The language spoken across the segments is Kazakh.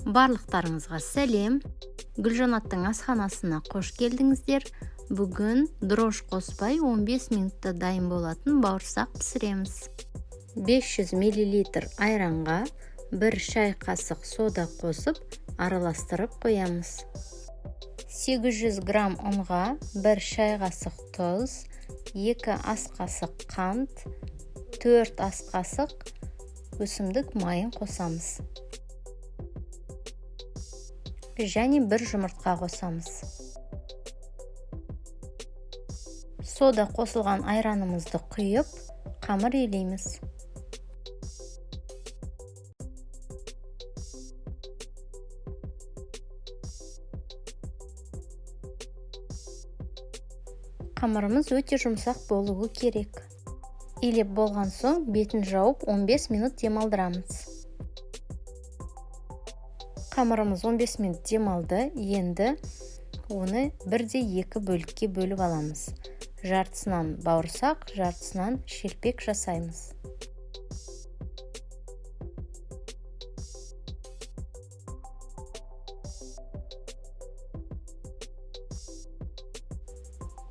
Барлықтарыңызға сәлем. Гүлжанаттың асханасына қош келдіңіздер. Бүгін дрож қоспай 15 минутта дайын болатын бауырсақ пісіреміз. 500 мл айранға 1 шай қасық сода қосып, араластырып қоямыз. 800 грамм ұнға 1 шай қасық тұз, 2 ас қасық қант, 4 ас қасық өсімдік майын қосамыз. Және 1 жұмыртқа қосамыз. Сода қосылған айранымызды құйып, қамыр елейміз. Қамырымыз өте жұмсақ болуы керек. Илеп болған соң бетін жауып 15 минут демалдырамыз. Қамырымыз 15 минут демалды. Енді оны 1/2 бөлікке бөліп аламыз. Жартысынан бауырсақ, жартысынан шелпек жасаймыз.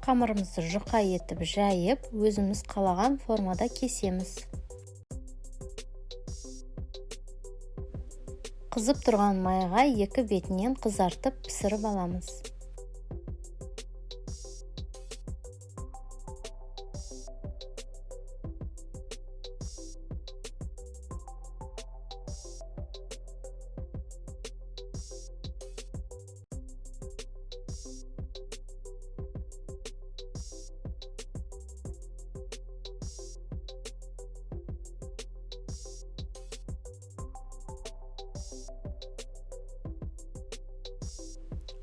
Қамырымызды жұқа етіп жайып, өзіміз қалаған формада кесеміз. Қызып тұрған майға 2 бетінен қызартып пісіріп аламыз.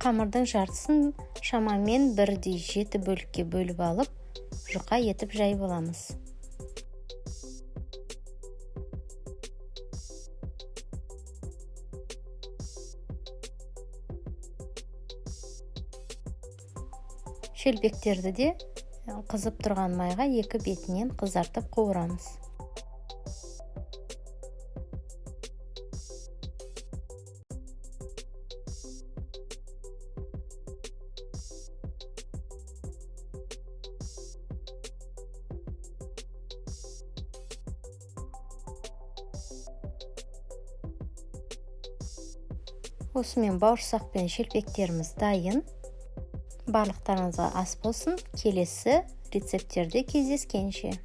Қамырдың жартысын шамамен 1/7 бөлікке бөліп алып, жұқа етіп жайып аламыз. Шелпектерді де қызып тұрған майға 2 бетінен қызартып қуырамыз. Осымен бауырсақ пен шелпектеріміз дайын. Барлықтарыңызға ас болсын. Келесі рецепттерде кездескенше.